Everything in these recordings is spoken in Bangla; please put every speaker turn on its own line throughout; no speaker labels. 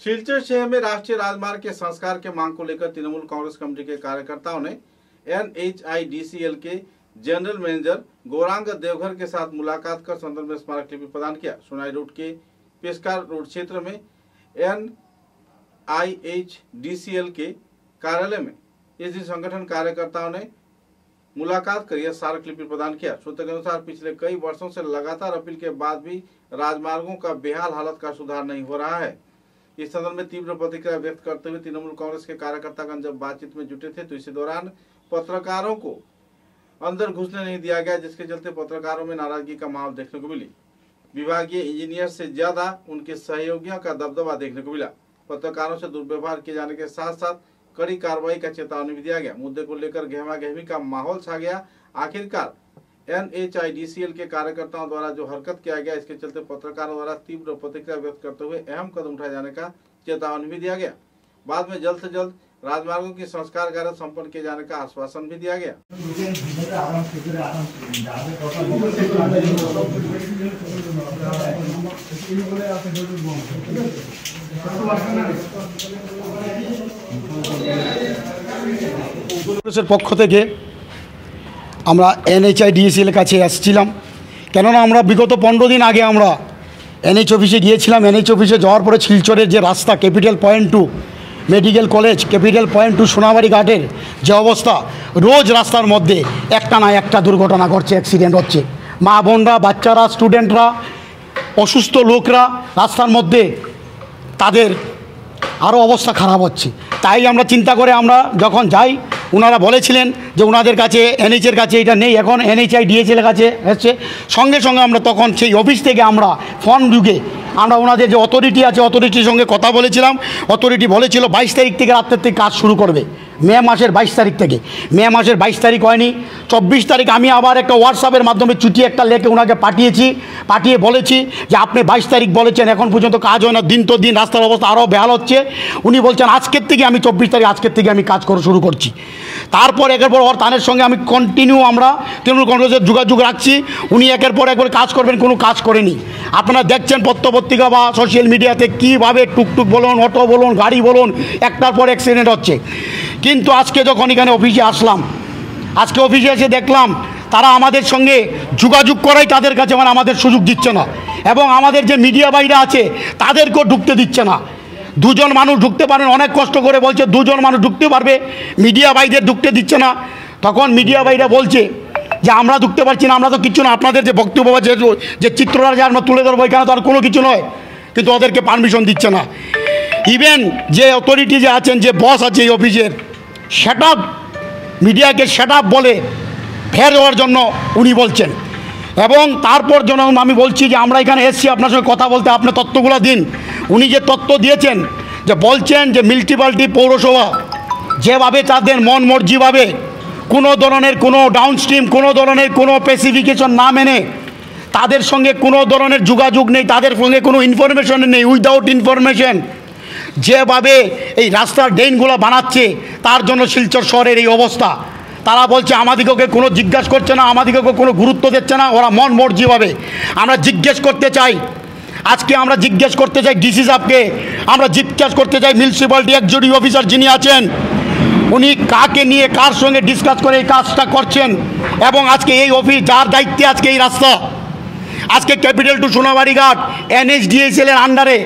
सिलचर शहर में राष्ट्रीय राजमार्ग के संस्कार के मांग को लेकर तृणमूल कांग्रेस कमेटी के कार्यकर्ताओं ने NHIDCL के जनरल मैनेजर गौरांग देवघर के साथ मुलाकात कर संदर्भ में स्मारक लिपि प्रदान किया। सोनाई रोड के पेशकार रोड क्षेत्र में NIHDCL के कार्यालय में इस दिन संगठन कार्यकर्ताओं ने मुलाकात कर यह स्मारक लिपि प्रदान किया। सूत्र के अनुसार पिछले कई वर्षों से लगातार अपील के बाद भी राजमार्गों का बेहाल हालत का सुधार नहीं हो रहा है। इस संदर्भ में तीव्र प्रतिक्रिया व्यक्त करते हुए तृणमूल कांग्रेस के कार्यकर्तागण जब बातचीत में जुटे थे तो इसी दौरान पत्रकारों को अंदर घुसने नहीं दिया गया, जिसके चलते पत्रकारों में नाराजगी का माहौल देखने को मिली। विभागीय इंजीनियर से ज्यादा उनके सहयोगियों का दबदबा देखने को मिला। पत्रकारों से दुर्व्यवहार किए जाने के साथ साथ कड़ी कार्रवाई का चेतावनी भी दिया गया। मुद्दे को लेकर गहमा-गहमी का माहौल छा गया। आखिरकार NHIDCL के कार्यकर्ताओं द्वारा जो हरकत किया गया, इसके चलते पत्रकारों द्वारा तीव्र प्रतिक्रिया व्यक्त करते हुए अहम कदम उठाए जाने का चेतावनी भी दिया गया। बाद में जल्द से जल्द राजमार्गों की संस्कार कार्य संपन्न किए जाने का आश्वासन भी दिया गया।
পক্ষ থেকে আমরা NHIDCL কাছে আসছিলাম, কেননা আমরা বিগত 15 দিন আগে আমরা NH অফিসে গিয়েছিলাম। NH অফিসে যাওয়ার পরে শিলচরের যে রাস্তা capital point to medical college, capital point to Sonabari ঘাটের যে অবস্থা, রোজ রাস্তার মধ্যে একটা না একটা দুর্ঘটনা ঘটছে, অ্যাক্সিডেন্ট হচ্ছে। মা বোনরা, বাচ্চারা, স্টুডেন্টরা, অসুস্থ লোকরা রাস্তার মধ্যে তাদের আরও অবস্থা খারাপ হচ্ছে। তাই আমরা চিন্তা করে আমরা যখন যাই, ওনারা বলেছিলেন যে ওনাদের কাছে NH-এর কাছে এটা নেই, এখন NHIDCL কাছে এসছে। সঙ্গে সঙ্গে আমরা তখন সেই অফিস থেকে আমরা ফোন যুগে আমরা ওনাদের যে অথরিটি আছে, অথরিটির সঙ্গে কথা বলেছিলাম। অথরিটি বলেছিল 22 তারিখ থেকে রাত্রের থেকে কাজ শুরু করবে, মে মাসের 22 তারিখ থেকে। মে মাসের 22 তারিখ হয়নি। 24 তারিখ আমি আবার একটা হোয়াটসঅ্যাপের মাধ্যমে চিঠি একটা লেখে ওনাকে পাঠিয়ে বলেছি যে আপনি 22 তারিখ বলেছেন, এখন পর্যন্ত কাজ হয় না, দিন তো দিন রাস্তার অবস্থা আরও বেহাল হচ্ছে। উনি বলছেন আজকের থেকে আমি 24 তারিখ আজকের থেকে আমি কাজ শুরু করছি। তারপর একের পর তাদের সঙ্গে আমি কন্টিনিউ আমরা তৃণমূল কংগ্রেসের যোগাযোগ রাখছি। উনি একের পর একবার কাজ করবেন, কোনো কাজ করেনি। আপনারা দেখছেন পত্রপত্রিকা বা সোশ্যাল মিডিয়াতে কীভাবে টুকটুক বলুন, অটো বলুন, গাড়ি বলুন, একটার পর অ্যাক্সিডেন্ট হচ্ছে। কিন্তু আজকে যখন এখানে অফিসে আসলাম, আজকে অফিসে এসে দেখলাম তারা আমাদের সঙ্গে যোগাযোগ করাই তাদের কাছে মানে আমাদের সুযোগ দিচ্ছে না, এবং আমাদের যে মিডিয়া ভাইরা আছে তাদেরকেও ঢুকতে দিচ্ছে না। দুজন মানুষ ঢুকতে পারেন, অনেক কষ্ট করে বলছে দুজন মানুষ ঢুকতে পারবে, মিডিয়া ভাইদের ঢুকতে দিচ্ছে না। তখন মিডিয়া ভাইরা বলছে যে আমরা ঢুকতে পারছি না, আমরা তো কিছু না, আপনাদের যে বক্তব্য বা যে চিত্রটা যে আমরা তুলে ধরবো এখানে তো আর কোনো কিছু নয়, কিন্তু ওদেরকে পারমিশন দিচ্ছে না। ইভেন যে অথরিটি যে আছেন, যে বস আছে এই অফিসের, সেট আপ মিডিয়াকে সেট আপ বলে ফের হওয়ার জন্য উনি বলছেন। এবং তারপর যেন আমি বলছি যে আমরা এখানে এসেছি আপনার সঙ্গে কথা বলতে, আপনি তথ্যগুলো দিন। উনি যে তথ্য দিয়েছেন, যে বলছেন যে মিউনিসিপ্যালিটি পৌরসভা যেভাবে তাদের মন মর্জিভাবে কোনো ধরনের কোনো ডাউনস্ট্রিম, কোনো ধরনের কোনো স্পেসিফিকেশন না মেনে তাদের সঙ্গে কোনো ধরনের যোগাযোগ নেই, তাদের সঙ্গে কোনো ইনফরমেশন নেই, উইদাউট ইনফরমেশন যেভাবে এই রাস্তার ড্রেনগুলো বানাচ্ছে, তার জন্য শিলচর শহরের এই অবস্থা। তারা বলছে আমাদিগকে কোনো জিজ্ঞাসা করছে না, আমাদিগকে কোনো গুরুত্ব দিচ্ছে না, ওরা মন মর্জিভাবে। আমরা জিজ্ঞেস করতে চাই, আজকে আমরা জিজ্ঞেস করতে চাই ডিসি সাহেবকে, আমরা জিজ্ঞেস করতে চাই মিউনিসিপ্যালিটি এক্সিকিউটিভ অফিসার যিনি আছেন, উনি কাকে নিয়ে কার সঙ্গে ডিসকাস করে এই কাজটা করছেন। এবং আজকে এই অফিস যার দায়িত্বে আজকে এই রাস্তা, আজকে ক্যাপিটাল টু সোনাবাড়ি ঘাট NHDCL-এর আন্ডারে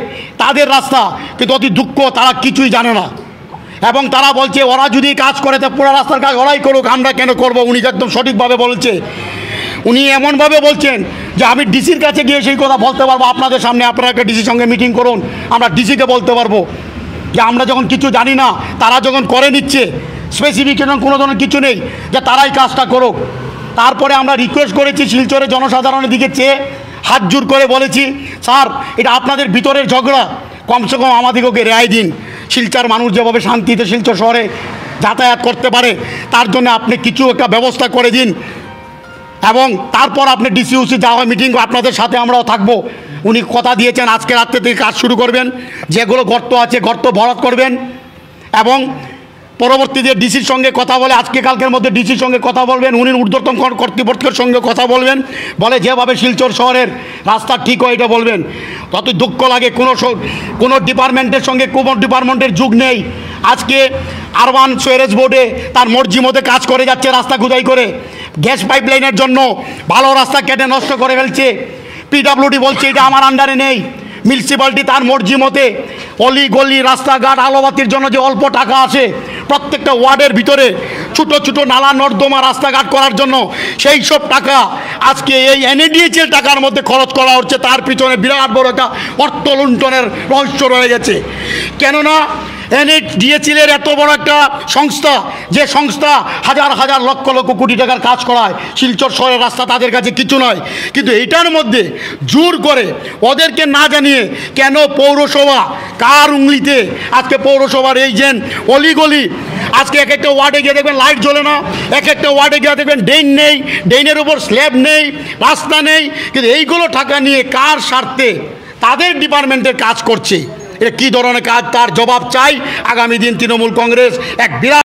তাদের রাস্তা, কিন্তু অতি দুঃখ তারা কিছুই জানে না। এবং তারা বলছে ওরা যদি কাজ করে তো পুরো রাস্তার কাজ ওরাই করুক, আমরা কেন করব। উনি একদম সঠিকভাবে বলছে। উনি এমনভাবে বলছেন যে আমি ডিসির কাছে গিয়ে সেই কথা বলতে পারবো আপনাদের সামনে, আপনারা একটা ডিসির সঙ্গে মিটিং করুন, আমরা ডিসিকে বলতে পারবো যে আমরা যখন কিছু জানি না, তারা যখন করে নিচ্ছে, স্পেসিফিকেশন কোনো ধরনের কিছু নেই, যে তারাই কাজটা করুক। তারপরে আমরা রিকোয়েস্ট করেছি শিলচরের জনসাধারণের দিকে চেয়ে হাত জোর করে বলেছি, স্যার এটা আপনাদের ভিতরের ঝগড়া, কমসে কম আমাদেরকে রেহাই দিন। শিলচর মানুষ যেভাবে শান্তিতে শিলচর শহরে যাতায়াত করতে পারে তার জন্য আপনি কিছু একটা ব্যবস্থা করে দিন, এবং তারপর আপনি DCUC যা হয় মিটিং আপনাদের সাথে আমরাও থাকবো। উনি কথা দিয়েছেন আজকে রাত্রে থেকে কাজ শুরু করবেন, যেগুলো গর্ত আছে গর্ত ভরাট করবেন, এবং পরবর্তীতে ডিসির সঙ্গে কথা বলে, আজকে কালকের মধ্যে ডিসির সঙ্গে কথা বলবেন, উনি ঊর্ধ্বতন কর্তৃপক্ষের সঙ্গে কথা বলবেন, বলে যেভাবে শিলচর শহরের রাস্তা ঠিক হয় এটা বলবেন। তত দুঃখ লাগে, কোনো ডিপার্টমেন্টের সঙ্গে কোনো ডিপার্টমেন্টের যুগ নেই। আজকে আরবান সোয়ারেজ বোর্ডে তার মর্জি মধ্যে কাজ করে যাচ্ছে, রাস্তা খুদাই করে, গ্যাস পাইপলাইনের জন্য ভালো রাস্তা কেটে নষ্ট করে ফেলছে। পিডাব্লিউডি বলছে এটা আমার আন্ডারে নেই। মিউনিসিপ্যালিটি তার মর্জি মতে অলি গলি রাস্তাঘাট আলোবাতির জন্য যে অল্প টাকা আসে প্রত্যেকটা ওয়ার্ডের ভিতরে ছোটো ছোটো নালা নর্দমা রাস্তাঘাট করার জন্য, সেই সব টাকা আজকে এই এনএডিএইচের টাকার মধ্যে খরচ করা হচ্ছে। তার পিছনে বিরাট বড় একটা অর্থ লুণ্ঠনের রহস্য রয়ে গেছে। কেননা এনএডিএইচের এত বড় একটা সংস্থা, যে সংস্থা হাজার হাজার লক্ষ লক্ষ কোটি টাকার কাজ করায়, শিলচর শহরের রাস্তা তাদের কাছে কিছু নয়। কিন্তু এটার মধ্যে জোর করে ওদেরকে না জানিয়ে কেন পৌরসভা কার উংলিতে আজকে পৌরসভার এই যে অলিগলি, আজকে এক একটা ওয়ার্ডে গিয়ে দেখবেন লাইট জ্বলে না, এক একটা ওয়ার্ডে গিয়ে দেখবেন ড্রেন নেই, ড্রেনের উপর স্ল্যাব নেই, রাস্তা নেই। কিন্তু এইগুলো টাকা নিয়ে কার স্বার্থে তাদের ডিপার্টমেন্টের কাজ করছে, এটা কী ধরনের কাজ, তার জবাব চাই। আগামী দিন তৃণমূল কংগ্রেস এক বিরাট